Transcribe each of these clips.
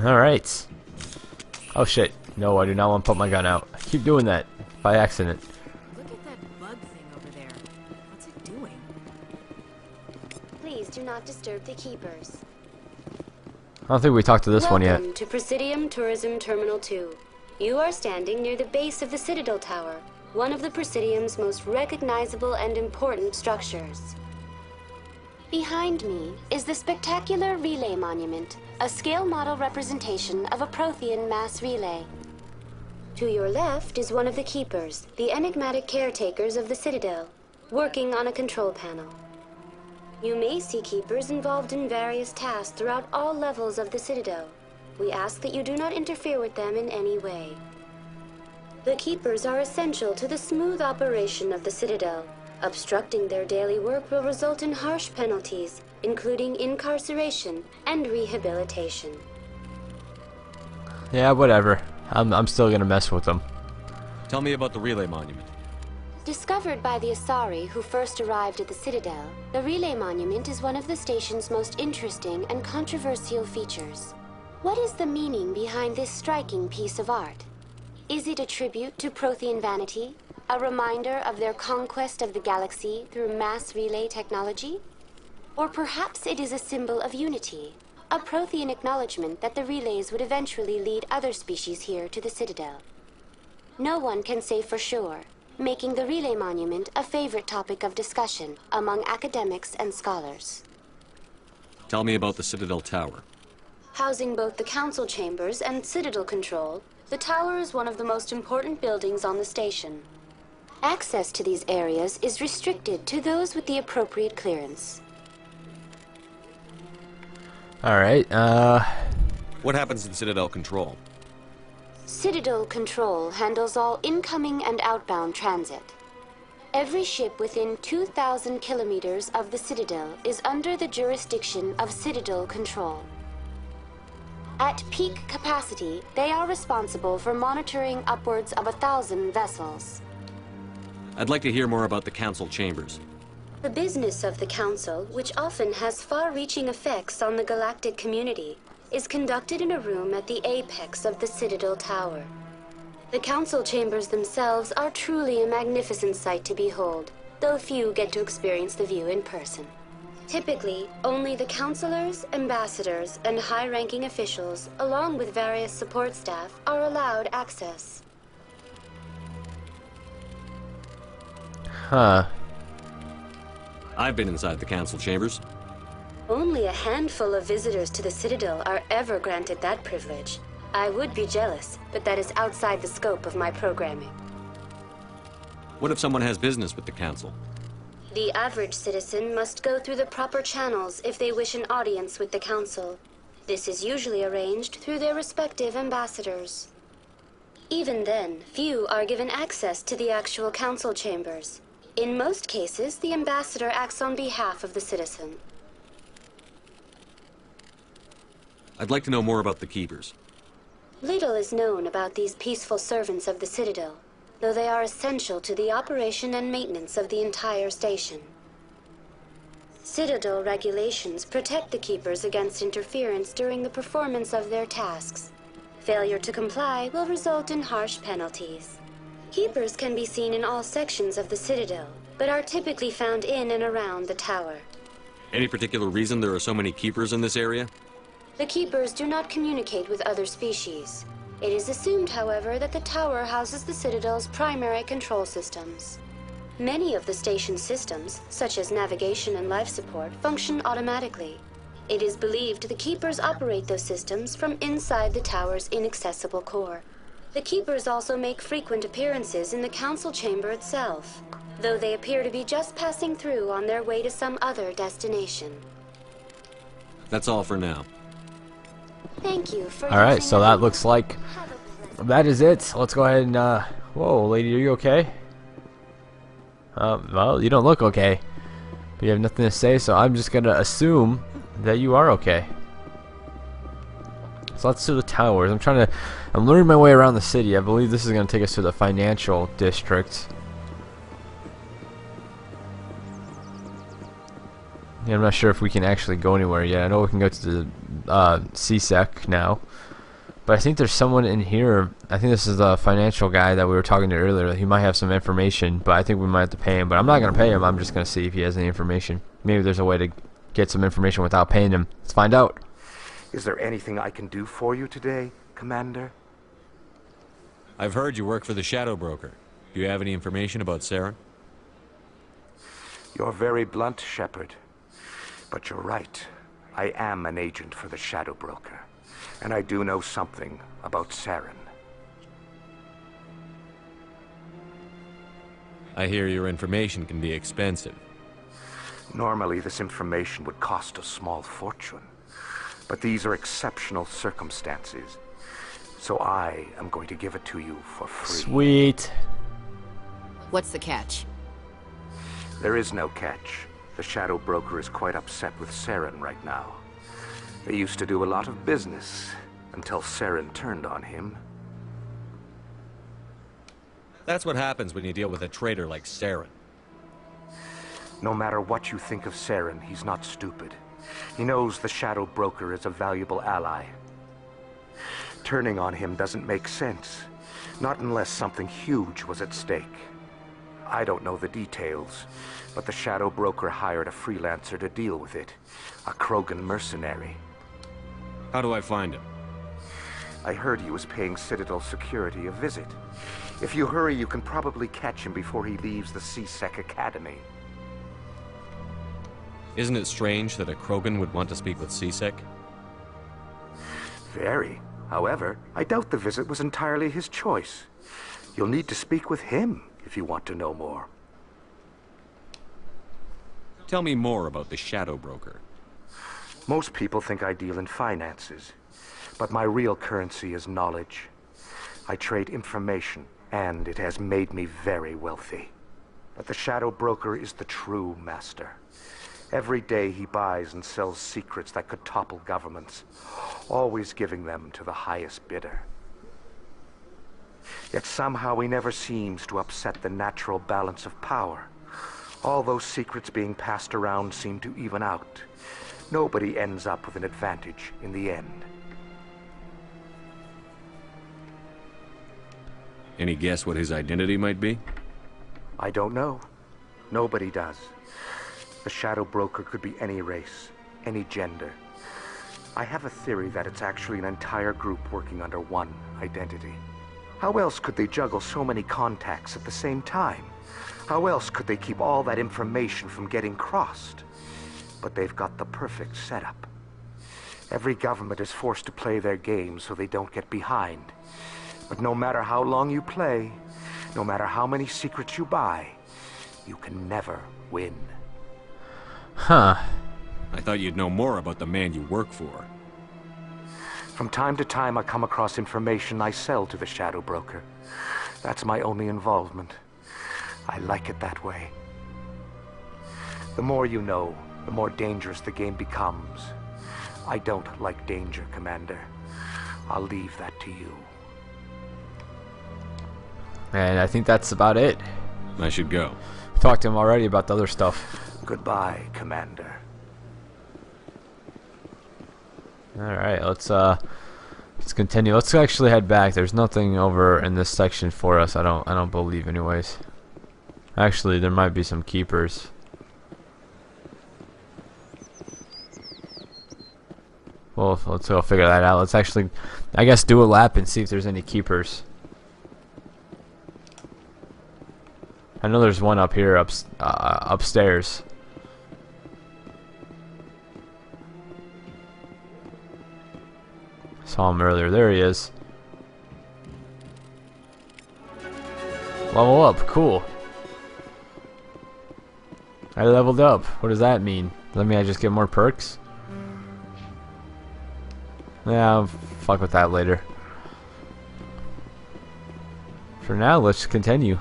Alright. Oh shit. No, I do not want to put my gun out. I keep doing that by accident. Look at that bug thing over there. What's it doing? Please do not disturb the keepers. I don't think we talked to this one yet. Welcome to Presidium Tourism Terminal 2. You are standing near the base of the Citadel Tower, one of the Presidium's most recognizable and important structures. Behind me is the spectacular Relay Monument, a scale model representation of a Prothean mass relay. To your left is one of the keepers, the enigmatic caretakers of the Citadel, working on a control panel. You may see keepers involved in various tasks throughout all levels of the Citadel. We ask that you do not interfere with them in any way. The keepers are essential to the smooth operation of the Citadel. Obstructing their daily work will result in harsh penalties, including incarceration and rehabilitation. Yeah, whatever. I'm still gonna mess with them. Tell me about the Relay Monument. Discovered by the Asari who first arrived at the Citadel, the Relay Monument is one of the station's most interesting and controversial features. What is the meaning behind this striking piece of art? Is it a tribute to Prothean vanity? A reminder of their conquest of the galaxy through mass relay technology? Or perhaps it is a symbol of unity, a Prothean acknowledgement that the relays would eventually lead other species here to the Citadel. No one can say for sure, making the Relay Monument a favorite topic of discussion among academics and scholars. Tell me about the Citadel Tower. Housing both the council chambers and Citadel control, the tower is one of the most important buildings on the station. Access to these areas is restricted to those with the appropriate clearance. Alright, What happens in Citadel Control? Citadel Control handles all incoming and outbound transit. Every ship within 2,000 kilometers of the Citadel is under the jurisdiction of Citadel Control. At peak capacity, they are responsible for monitoring upwards of 1,000 vessels. I'd like to hear more about the Council Chambers. The business of the Council, which often has far-reaching effects on the galactic community, is conducted in a room at the apex of the Citadel Tower. The Council Chambers themselves are truly a magnificent sight to behold, though few get to experience the view in person. Typically, only the councilors, ambassadors, and high-ranking officials, along with various support staff, are allowed access. huh. I've been inside the Council Chambers. Only a handful of visitors to the Citadel are ever granted that privilege. I would be jealous, but that is outside the scope of my programming. What if someone has business with the Council? The average citizen must go through the proper channels if they wish an audience with the Council. This is usually arranged through their respective ambassadors. Even then, few are given access to the actual Council Chambers. In most cases, the ambassador acts on behalf of the citizen. I'd like to know more about the Keepers. Little is known about these peaceful servants of the Citadel, though they are essential to the operation and maintenance of the entire station. Citadel regulations protect the Keepers against interference during the performance of their tasks. Failure to comply will result in harsh penalties. Keepers can be seen in all sections of the Citadel, but are typically found in and around the tower. Any particular reason there are so many Keepers in this area? The Keepers do not communicate with other species. It is assumed, however, that the tower houses the Citadel's primary control systems. Many of the station's systems, such as navigation and life support, function automatically. It is believed the Keepers operate those systems from inside the tower's inaccessible core. The Keepers also make frequent appearances in the Council Chamber itself, though they appear to be just passing through on their way to some other destination. That's all for now. Thank you for Alright, using so that everyone. looks like Have a pleasant that is it. Let's go ahead and, whoa, lady, are you okay? Well, you don't look okay. But you have nothing to say, so I'm just gonna assume that you are okay. So let's do the towers. I'm learning my way around the city. I believe this is gonna take us to the financial district. Yeah, I'm not sure if we can actually go anywhere yet. I know we can go to the CSEC now. But I think there's someone in here. I think this is the financial guy that we were talking to earlier. He might have some information, but I think we might have to pay him. But I'm not going to pay him. I'm just going to see if he has any information. Maybe there's a way to get some information without paying him. Let's find out. Is there anything I can do for you today, Commander? I've heard you work for the Shadow Broker. Do you have any information about Saren? You're very blunt, Shepard. But you're right. I am an agent for the Shadow Broker. And I do know something about Saren. I hear your information can be expensive. Normally, this information would cost a small fortune. But these are exceptional circumstances. So I am going to give it to you for free. Sweet. What's the catch? There is no catch. The Shadow Broker is quite upset with Saren right now. They used to do a lot of business until Saren turned on him. That's what happens when you deal with a traitor like Saren. No matter what you think of Saren, he's not stupid. He knows the Shadow Broker is a valuable ally. Turning on him doesn't make sense. Not unless something huge was at stake. I don't know the details, but the Shadow Broker hired a freelancer to deal with it. A Krogan mercenary. How do I find him? I heard he was paying Citadel security a visit. If you hurry, you can probably catch him before he leaves the CSEC Academy. Isn't it strange that a Krogan would want to speak with CSEC? Very. However, I doubt the visit was entirely his choice. You'll need to speak with him if you want to know more. Tell me more about the Shadow Broker. Most people think I deal in finances, but my real currency is knowledge. I trade information, and it has made me very wealthy. But the Shadow Broker is the true master. Every day he buys and sells secrets that could topple governments, always giving them to the highest bidder. Yet somehow he never seems to upset the natural balance of power. All those secrets being passed around seem to even out. Nobody ends up with an advantage in the end. Any guess what his identity might be? I don't know. Nobody does. The Shadow Broker could be any race, any gender. I have a theory that it's actually an entire group working under one identity. How else could they juggle so many contacts at the same time? How else could they keep all that information from getting crossed? But they've got the perfect setup. Every government is forced to play their game so they don't get behind. But no matter how long you play, no matter how many secrets you buy, you can never win. Huh. I thought you'd know more about the man you work for. From time to time, I come across information I sell to the Shadow Broker. That's my only involvement. I like it that way. The more you know, the more dangerous the game becomes. I don't like danger, Commander. I'll leave that to you. And I think that's about it. I should go. Talked to him already about the other stuff. Goodbye, Commander. Alright, let's continue. Let's actually head back. There's nothing over in this section for us, I don't believe anyways. Actually, there might be some keepers. Well, let's go figure that out. Let's actually, I guess, do a lap and see if there's any keepers. I know there's one up here, upstairs. Saw him earlier. There he is. Level up. Cool. I leveled up. What does that mean? Does that mean I just get more perks? Yeah, I'll fuck with that later. For now, let's continue.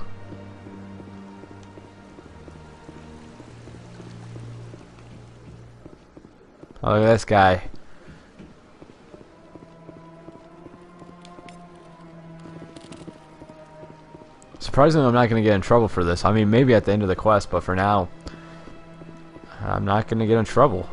Oh, look at this guy. Surprisingly, I'm not going to get in trouble for this. I mean, maybe at the end of the quest, but for now, I'm not gonna get in trouble.